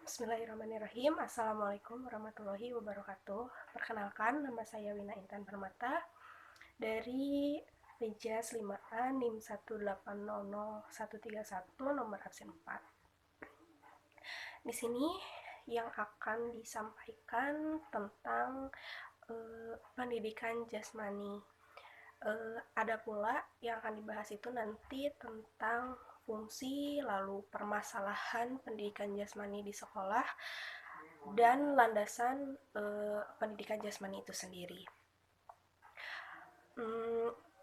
Bismillahirrahmanirrahim. Assalamualaikum warahmatullahi wabarakatuh. Perkenalkan, nama saya Wina Intan Permata dari Rijas 5A NIM 1800131 nomor absen 4. Di sini yang akan disampaikan tentang pendidikan jasmani. Ada pula yang akan dibahas itu nanti tentang fungsi, lalu permasalahan pendidikan jasmani di sekolah, dan landasan pendidikan jasmani itu sendiri.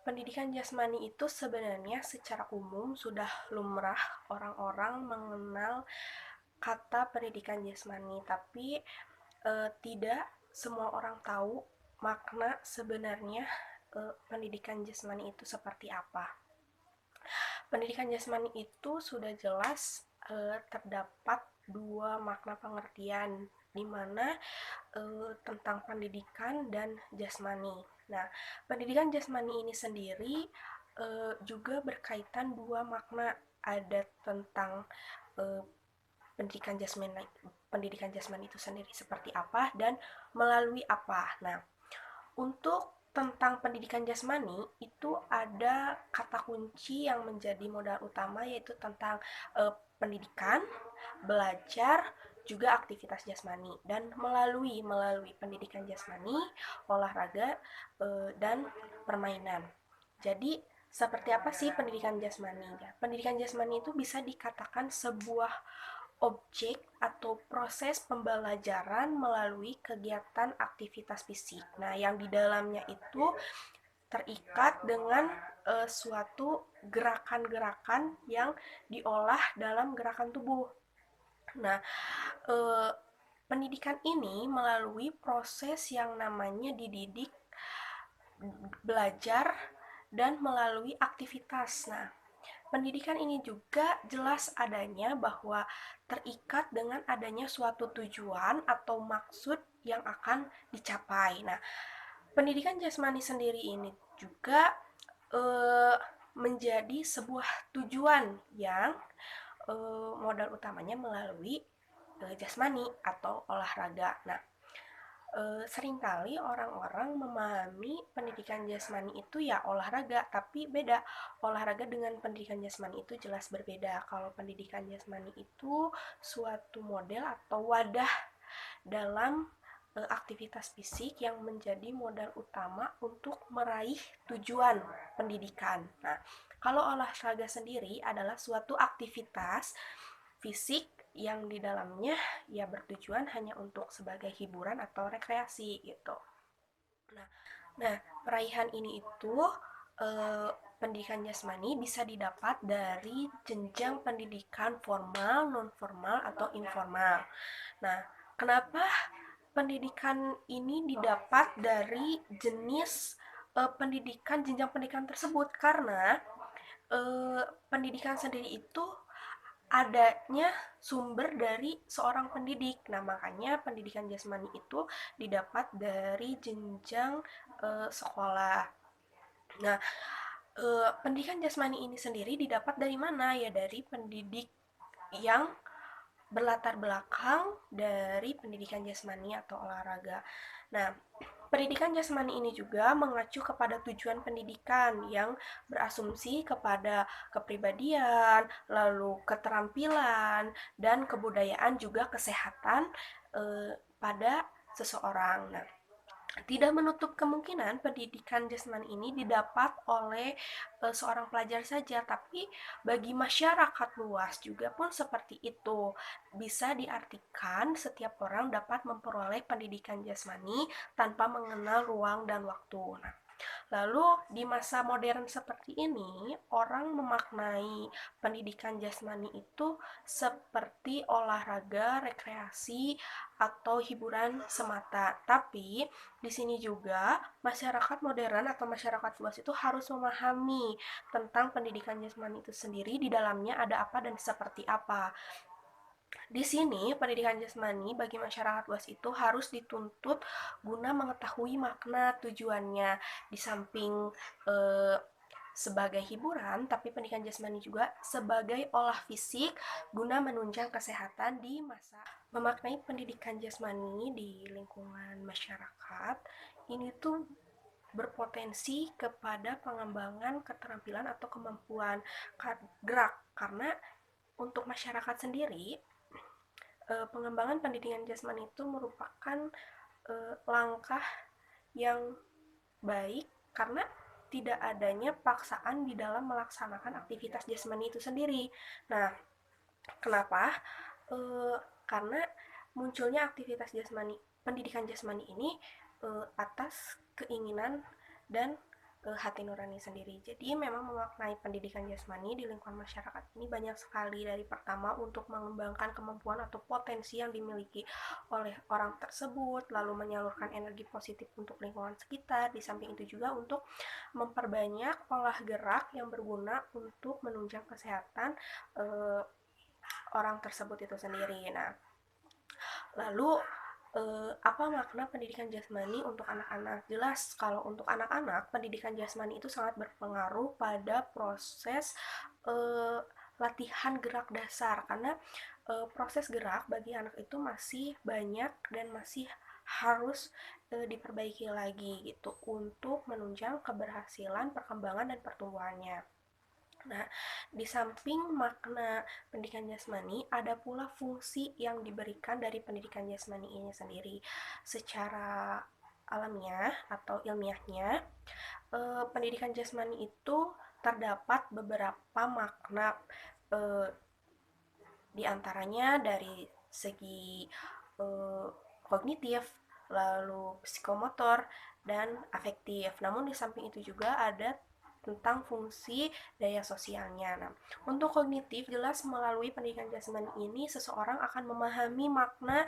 Pendidikan jasmani itu sebenarnya secara umum sudah lumrah orang-orang mengenal kata pendidikan jasmani, tapi tidak semua orang tahu makna sebenarnya pendidikan jasmani itu seperti apa. Pendidikan jasmani itu sudah jelas terdapat dua makna pengertian, di mana tentang pendidikan dan jasmani. Nah, pendidikan jasmani ini sendiri juga berkaitan dua makna, ada tentang pendidikan jasmani itu sendiri seperti apa dan melalui apa. Nah, untuk tentang pendidikan jasmani itu ada kata kunci yang menjadi modal utama, yaitu tentang pendidikan, belajar, juga aktivitas jasmani, dan melalui pendidikan jasmani, olahraga, dan permainan. Jadi seperti apa sih pendidikan jasmani? Pendidikan jasmani itu bisa dikatakan sebuah objek atau proses pembelajaran melalui kegiatan aktivitas fisik. Nah, yang di dalamnya itu terikat dengan suatu gerakan-gerakan yang diolah dalam gerakan tubuh. Nah, pendidikan ini melalui proses yang namanya dididik, belajar, dan melalui aktivitas. Nah, pendidikan ini juga jelas adanya bahwa terikat dengan adanya suatu tujuan atau maksud yang akan dicapai. Nah, pendidikan jasmani sendiri ini juga menjadi sebuah tujuan yang modal utamanya melalui jasmani atau olahraga. Nah, seringkali orang-orang memahami pendidikan jasmani itu ya olahraga, tapi beda. Olahraga dengan pendidikan jasmani itu jelas berbeda. Kalau pendidikan jasmani itu suatu model atau wadah dalam aktivitas fisik yang menjadi modal utama untuk meraih tujuan pendidikan. Nah, kalau olahraga sendiri adalah suatu aktivitas fisik yang di dalamnya ya bertujuan hanya untuk sebagai hiburan atau rekreasi gitu. Nah, peraihan ini itu pendidikan jasmani bisa didapat dari jenjang pendidikan formal, non-formal, atau informal. Nah, kenapa pendidikan ini didapat dari jenis pendidikan, jenjang pendidikan tersebut? Karena pendidikan sendiri itu adanya sumber dari seorang pendidik. Nah, makanya pendidikan jasmani itu didapat dari jenjang sekolah. Nah, pendidikan jasmani ini sendiri didapat dari mana? Ya dari pendidik yang berlatar belakang dari pendidikan jasmani atau olahraga. Nah, pendidikan jasmani ini juga mengacu kepada tujuan pendidikan yang berasumsi kepada kepribadian, lalu keterampilan, dan kebudayaan, juga kesehatan pada seseorang. Nah, tidak menutup kemungkinan pendidikan jasmani ini didapat oleh seorang pelajar saja, tapi bagi masyarakat luas juga pun seperti itu. Bisa diartikan setiap orang dapat memperoleh pendidikan jasmani tanpa mengenal ruang dan waktu. Nah, lalu di masa modern seperti ini, orang memaknai pendidikan jasmani itu seperti olahraga, rekreasi, atau hiburan semata. Tapi di sini juga masyarakat modern atau masyarakat luas itu harus memahami tentang pendidikan jasmani itu sendiri, di dalamnya ada apa dan seperti apa. Di sini, pendidikan jasmani bagi masyarakat luas itu harus dituntut guna mengetahui makna tujuannya. Di samping sebagai hiburan, tapi pendidikan jasmani juga sebagai olah fisik guna menunjang kesehatan di masa. Memaknai pendidikan jasmani di lingkungan masyarakat ini tuh berpotensi kepada pengembangan keterampilan atau kemampuan gerak, karena untuk masyarakat sendiri pengembangan pendidikan jasmani itu merupakan langkah yang baik karena tidak adanya paksaan di dalam melaksanakan aktivitas jasmani itu sendiri. Nah, kenapa? Karena munculnya aktivitas jasmani, pendidikan jasmani ini atas keinginan dan hati nurani sendiri. Jadi memang memaknai pendidikan jasmani di lingkungan masyarakat ini banyak sekali. Dari pertama untuk mengembangkan kemampuan atau potensi yang dimiliki oleh orang tersebut, lalu menyalurkan energi positif untuk lingkungan sekitar. Di samping itu juga untuk memperbanyak olah gerak yang berguna untuk menunjang kesehatan orang tersebut itu sendiri. Nah, lalu apa makna pendidikan jasmani untuk anak-anak? Jelas kalau untuk anak-anak pendidikan jasmani itu sangat berpengaruh pada proses latihan gerak dasar, karena proses gerak bagi anak itu masih banyak dan masih harus diperbaiki lagi gitu untuk menunjang keberhasilan perkembangan dan pertumbuhannya. Nah, di samping makna pendidikan jasmani, ada pula fungsi yang diberikan dari pendidikan jasmani ini sendiri. Secara alamiah atau ilmiahnya, pendidikan jasmani itu terdapat beberapa makna, di antaranya dari segi kognitif, lalu psikomotor, dan afektif. Namun di samping itu juga ada tentang fungsi daya sosialnya. Nah, untuk kognitif jelas melalui pendidikan jasmani ini seseorang akan memahami makna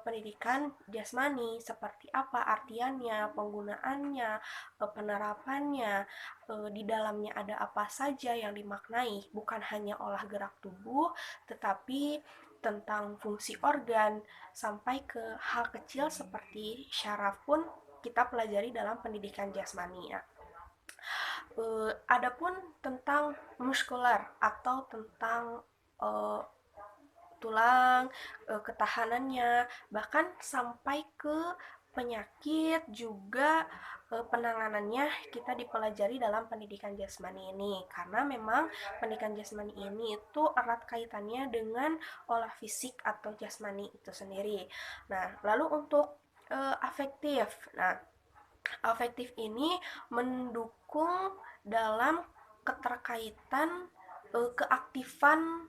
pendidikan jasmani seperti apa artiannya, penggunaannya, penerapannya, di dalamnya ada apa saja yang dimaknai, bukan hanya olah gerak tubuh, tetapi tentang fungsi organ sampai ke hal kecil seperti syaraf pun kita pelajari dalam pendidikan jasmani. Nah, adapun tentang muskular atau tentang tulang, ketahanannya, bahkan sampai ke penyakit juga penanganannya kita dipelajari dalam pendidikan jasmani ini, karena memang pendidikan jasmani ini itu erat kaitannya dengan olah fisik atau jasmani itu sendiri. Nah, lalu untuk afektif. Nah, afektif ini mendukung dalam keterkaitan keaktifan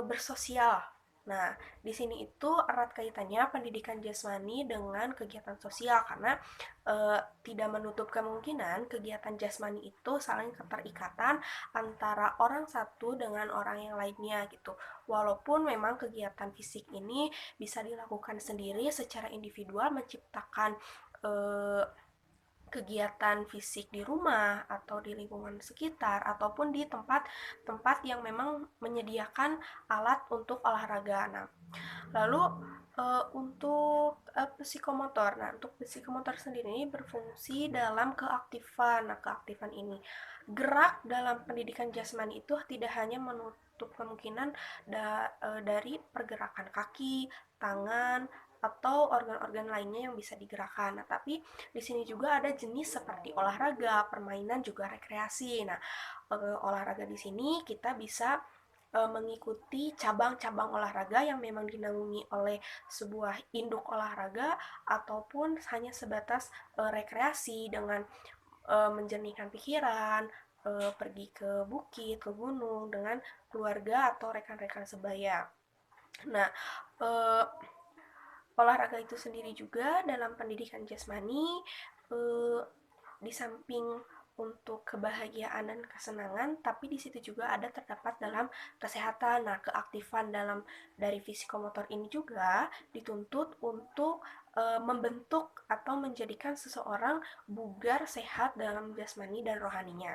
bersosial. Nah, di sini itu erat kaitannya pendidikan jasmani dengan kegiatan sosial, karena tidak menutup kemungkinan kegiatan jasmani itu saling keterikatan antara orang satu dengan orang yang lainnya gitu. Walaupun memang kegiatan fisik ini bisa dilakukan sendiri secara individual, menciptakan kegiatan fisik di rumah atau di lingkungan sekitar ataupun di tempat-tempat yang memang menyediakan alat untuk olahraga. Nah, lalu untuk psikomotor. Nah, untuk psikomotor sendiri ini berfungsi dalam keaktifan. Nah, keaktifan ini gerak dalam pendidikan jasmani itu tidak hanya menutup kemungkinan dari pergerakan kaki, tangan, atau organ-organ lainnya yang bisa digerakkan. Nah, tapi di sini juga ada jenis seperti olahraga, permainan, juga rekreasi. Nah, olahraga di sini kita bisa mengikuti cabang-cabang olahraga yang memang dinaungi oleh sebuah induk olahraga, ataupun hanya sebatas rekreasi dengan menjernihkan pikiran, pergi ke bukit, ke gunung dengan keluarga atau rekan-rekan sebaya. Nah, olahraga itu sendiri juga dalam pendidikan jasmani di samping untuk kebahagiaan dan kesenangan, tapi di situ juga ada terdapat dalam kesehatan. Nah, keaktifan dalam dari fisikomotor ini juga dituntut untuk membentuk atau menjadikan seseorang bugar, sehat dalam jasmani dan rohaninya.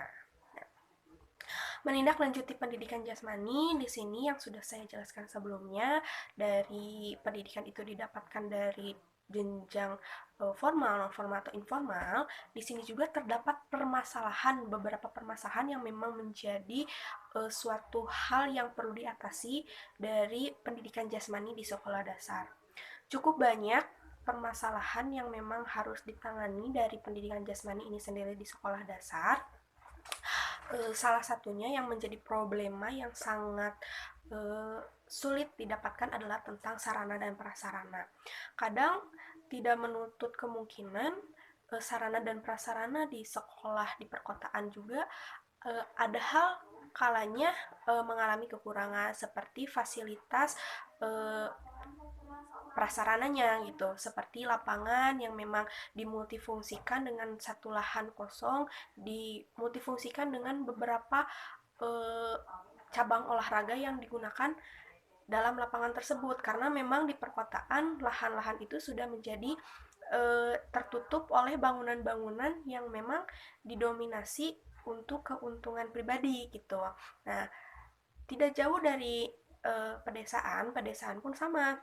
Menindaklanjuti pendidikan jasmani di sini yang sudah saya jelaskan sebelumnya, dari pendidikan itu didapatkan dari jenjang formal, non formal atau informal, di sini juga terdapat beberapa permasalahan yang memang menjadi suatu hal yang perlu diatasi dari pendidikan jasmani di sekolah dasar. Cukup banyak permasalahan yang memang harus ditangani dari pendidikan jasmani ini sendiri di sekolah dasar. Salah satunya yang menjadi problema yang sangat sulit didapatkan adalah tentang sarana dan prasarana. Kadang tidak menutup kemungkinan sarana dan prasarana di sekolah di perkotaan juga ada hal kalanya mengalami kekurangan seperti fasilitas prasarananya gitu, seperti lapangan yang memang dimultifungsikan dengan satu lahan kosong, dimultifungsikan dengan beberapa eh, cabang olahraga yang digunakan dalam lapangan tersebut, karena memang di perkotaan lahan-lahan itu sudah menjadi tertutup oleh bangunan-bangunan yang memang didominasi untuk keuntungan pribadi gitu. Nah, tidak jauh dari pedesaan pun sama.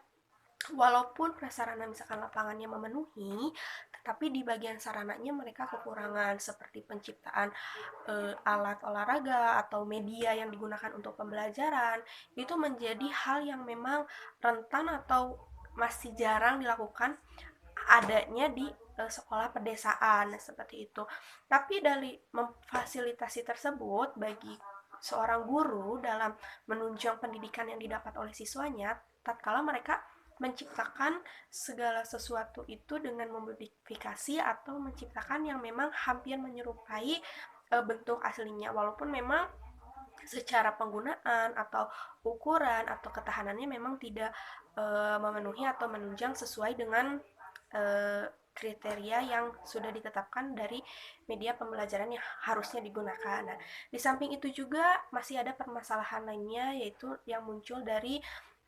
Walaupun prasarana misalkan lapangannya memenuhi, tetapi di bagian sarananya mereka kekurangan seperti penciptaan alat olahraga atau media yang digunakan untuk pembelajaran. Itu menjadi hal yang memang rentan atau masih jarang dilakukan adanya di sekolah pedesaan seperti itu. Tapi dari memfasilitasi tersebut bagi seorang guru dalam menunjang pendidikan yang didapat oleh siswanya, tatkala mereka menciptakan segala sesuatu itu dengan memodifikasi atau menciptakan yang memang hampir menyerupai bentuk aslinya, walaupun memang secara penggunaan atau ukuran atau ketahanannya memang tidak memenuhi atau menunjang sesuai dengan kriteria yang sudah ditetapkan dari media pembelajaran yang harusnya digunakan. Nah, di samping itu juga masih ada permasalahan lainnya, yaitu yang muncul dari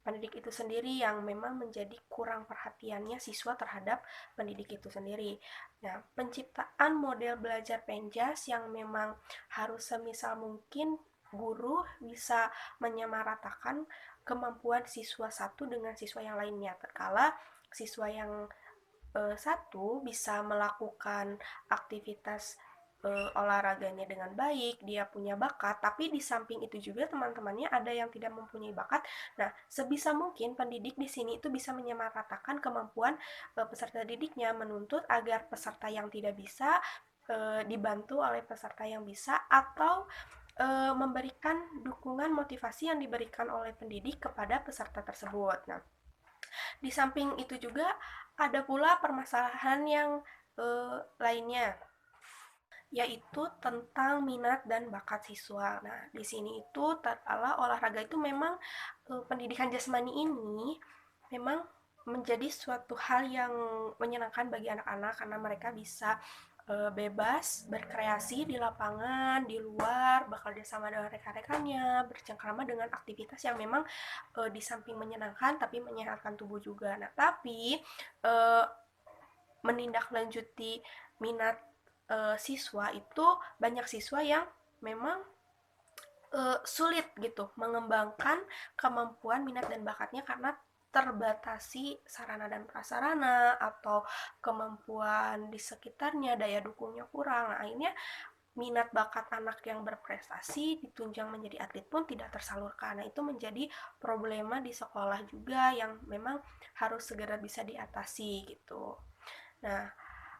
pendidik itu sendiri yang memang menjadi kurang perhatiannya siswa terhadap pendidik itu sendiri. Nah, penciptaan model belajar penjas yang memang harus semisal mungkin guru bisa menyamaratakan kemampuan siswa satu dengan siswa yang lainnya. Terkala siswa yang satu bisa melakukan aktivitas olahraganya dengan baik, dia punya bakat, tapi di samping itu juga teman-temannya ada yang tidak mempunyai bakat. Nah, sebisa mungkin pendidik di sini itu bisa menyamaratakan kemampuan peserta didiknya, menuntut agar peserta yang tidak bisa dibantu oleh peserta yang bisa, atau memberikan dukungan motivasi yang diberikan oleh pendidik kepada peserta tersebut. Nah, di samping itu juga ada pula permasalahan yang lainnya, yaitu tentang minat dan bakat siswa. Nah, di sini itu tatkala olahraga itu memang pendidikan jasmani ini memang menjadi suatu hal yang menyenangkan bagi anak-anak karena mereka bisa bebas berkreasi di lapangan, di luar, bekerja sama dengan rekan-rekannya, bercengkrama dengan aktivitas yang memang di samping menyenangkan tapi menyehatkan tubuh juga. Nah, tapi menindaklanjuti minat siswa itu banyak siswa yang memang sulit gitu mengembangkan kemampuan minat dan bakatnya karena terbatasi sarana dan prasarana atau kemampuan di sekitarnya, daya dukungnya kurang. Nah, akhirnya minat bakat anak yang berprestasi ditunjang menjadi atlet pun tidak tersalurkan. Nah, itu menjadi problema di sekolah juga yang memang harus segera bisa diatasi gitu. Nah,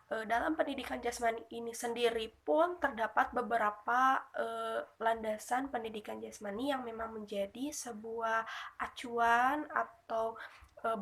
dalam pendidikan jasmani ini sendiri pun terdapat beberapa landasan pendidikan jasmani yang memang menjadi sebuah acuan atau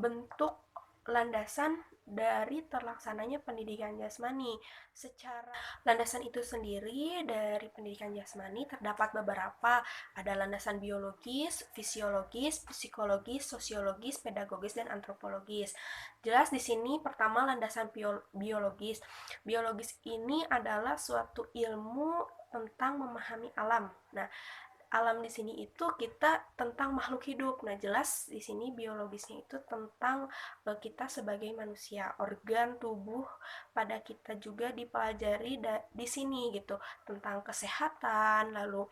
bentuk landasan dari terlaksananya pendidikan jasmani. Secara landasan itu sendiri dari pendidikan jasmani terdapat beberapa, ada landasan biologis, fisiologis, psikologis, sosiologis, pedagogis, dan antropologis. Jelas di sini pertama landasan biologis. Biologis ini adalah suatu ilmu tentang memahami alam. Nah, alam di sini itu kita tentang makhluk hidup. Nah, jelas di sini biologisnya itu tentang kita sebagai manusia, organ tubuh pada kita juga dipelajari di sini gitu, tentang kesehatan, lalu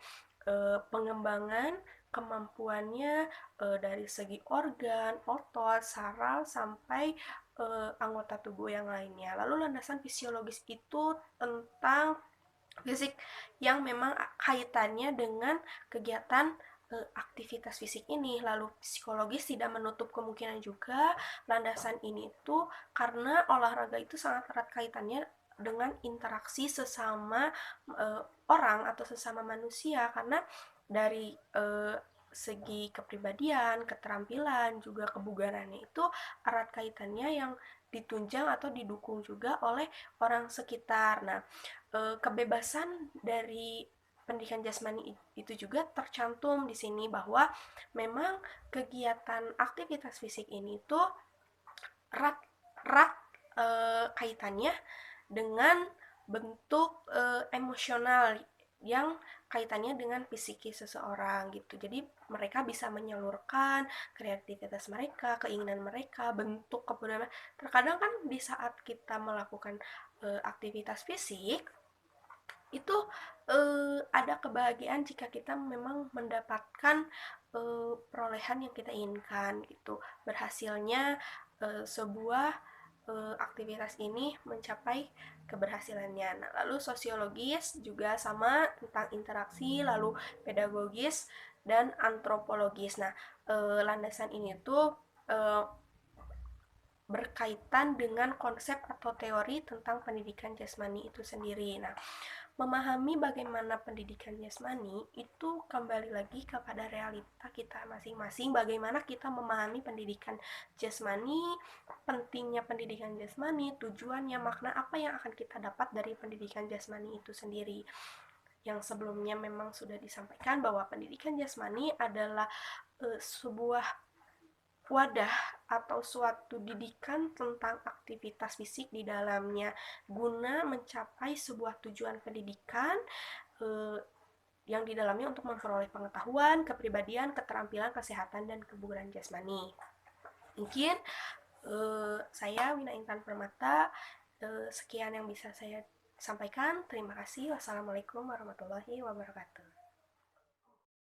pengembangan kemampuannya dari segi organ, otot, saraf, sampai anggota tubuh yang lainnya. Lalu landasan fisiologis itu tentang fisik yang memang kaitannya dengan kegiatan aktivitas fisik ini. Lalu psikologis tidak menutup kemungkinan juga landasan ini itu karena olahraga itu sangat erat kaitannya dengan interaksi sesama orang atau sesama manusia, karena dari segi kepribadian, keterampilan, juga kebugarannya itu erat kaitannya yang ditunjang atau didukung juga oleh orang sekitar. Nah, kebebasan dari pendidikan jasmani itu juga tercantum di sini bahwa memang kegiatan aktivitas fisik ini tuh erat erat kaitannya dengan bentuk emosional yang kaitannya dengan psikis seseorang gitu. Jadi mereka bisa menyalurkan kreativitas mereka, keinginan mereka, bentuk kebudayaan. Terkadang kan di saat kita melakukan aktivitas fisik itu ada kebahagiaan jika kita memang mendapatkan perolehan yang kita inginkan gitu. Berhasilnya sebuah aktivitas ini mencapai keberhasilannya. Nah, lalu sosiologis juga sama tentang interaksi, lalu pedagogis dan antropologis. Nah, landasan ini tuh berkaitan dengan konsep atau teori tentang pendidikan jasmani itu sendiri. Nah, memahami bagaimana pendidikan jasmani itu kembali lagi kepada realita kita masing-masing, bagaimana kita memahami pendidikan jasmani, pentingnya pendidikan jasmani, tujuannya, makna apa yang akan kita dapat dari pendidikan jasmani itu sendiri. Yang sebelumnya memang sudah disampaikan bahwa pendidikan jasmani adalah sebuah wadah atau suatu didikan tentang aktivitas fisik di dalamnya guna mencapai sebuah tujuan pendidikan yang di dalamnya untuk memperoleh pengetahuan, kepribadian, keterampilan, kesehatan, dan kebugaran jasmani. Mungkin saya Wina Intan Permata, sekian yang bisa saya sampaikan. Terima kasih. Wassalamualaikum warahmatullahi wabarakatuh.